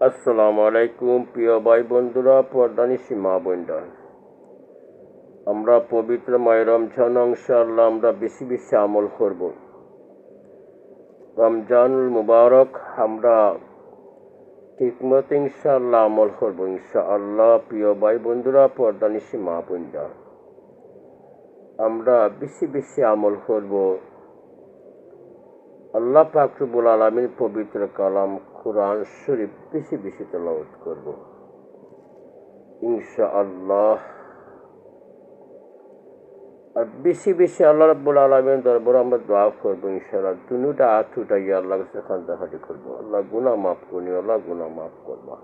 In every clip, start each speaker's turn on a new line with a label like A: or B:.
A: আসসালামু আলাইকুম প্রিয় ভাই বন্ধুরা, পর্দানিশী মা বোনরা, আমরা পবিত্র মায়ের রমজান ইনশাআল্লাহ আমরা বেশি বেশি আমল করব। রমজানুল মুবারক আমরা ঠিকমতো ইনশাআল্লাহ আমল করব ইনশাআল্লাহ। প্রিয় ভাই বন্ধুরা, পর্দানিশী মা বোনরা, আমরা বেশি বেশি আমল করব। আল্লাহ পাক রব্বুল আলামিন পবিত্র কালাম কুরআন শরীফ বেশি বেশি তেলাওয়াত করব ইনশাআল্লাহ। আর বেশি বেশি আল্লাহ রাব্বুল আলামিন দরবারে আমরা দোয়া করবো ইনশাআল্লাহ। দুনুটা হাত উঠাইয়া আল্লাহর কাছে কান্দাকাটি করবো, আল্লাহ গুনাহ মাফ করি, আল্লাহ গুনাহ মাফ করবা।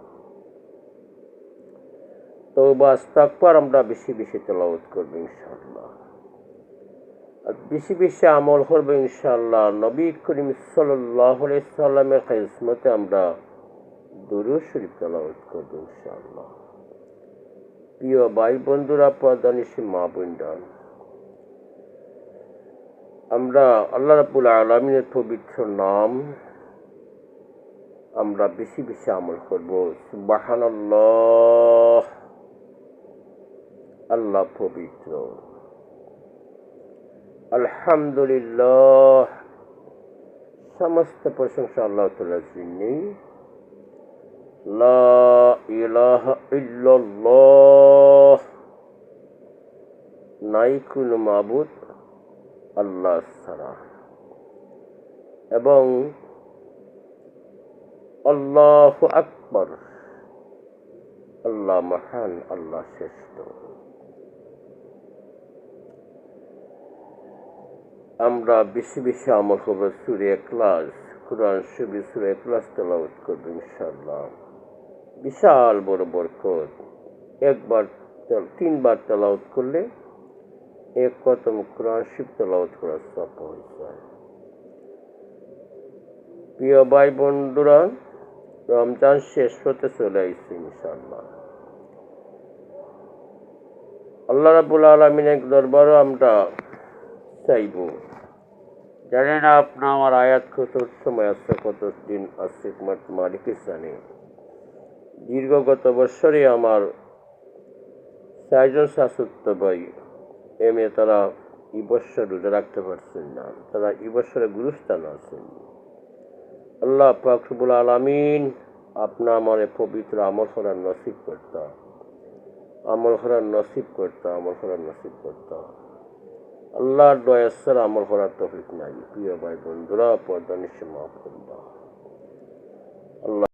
A: তওবা ইস্তিগফার আমরা বেশি বেশি তেলাওয়াত করবো ইনশাআল্লাহ। আর বেশি বেশি আমল করবো ইনশাআল্লাহ। নবী করিম সাল্লাল্লাহু আলাইহি সাল্লামের খিদমতে আমরা দুরূদ শরীফ তেলাওয়াত করবো ইনশাআল্লাহ। প্রিয় ভাই বন্ধুরা, পর্দানিশী মা বোনরা, আমরা আল্লাহ রাব্বুল আলামিনের পবিত্র নাম আমরা বেশি বেশি আমল করব। সুবহানাল্লাহ, আল্লাহ পবিত্র। আলহামদুলিল্লাহ, সমস্ত প্রশংসা আল্লাহ তাআলার জন্য। লা ইলাহা ইল্লাল্লাহ, নাই কোনো মাবুদ আল্লাহ ছাড়া, এবং আল্লাহু আকবার, আল্লাহ মহান, আল্লাহ শ্রেষ্ঠ। আমরা বেশি বেশি আমল করব। সূরা ইখলাস, কুরআন শরীফ সূরা ইখলাস তেলাওয়াত করব ইনশাআল্লাহ। বিশাল বড় বরকত। একবার তিনবার তেলাওয়াত করলে এক খতম কুরআন শরীফ তেলাওয়াত করার সওয়াব পাওয়া যায়। প্রিয় ভাই বন্ধুরা, রমজান শেষ হতে চলে আসছে ইনশাআল্লাহ। আল্লাহ রাব্বুল আলামিনের দরবারে আমরা চাইব। জানি না আপনার আমার আয়াত কত সময় আছে, কত দিন আছে, মালিকই জানে। দীর্ঘগত বৎসরে আমার 4 জন শাশুত ভাই তারা এই বৎসর রোজা রাখতে পারছেন না, তারা এই বৎসরে গুরুস্থান আছেন। আল্লাহ পাক রব্বুল আলামিন আপনা আমার পবিত্র আমল করার নসিব করতা, আমল করার নসিব করতা, আমল করার নসিব করতা। আল্লাহর দয়া ছাড়া আমল করার তৌফিক নাই। প্রিয় ভাই বন্ধুরা, পর্দানিশী মা বোনরা, আল্লাহ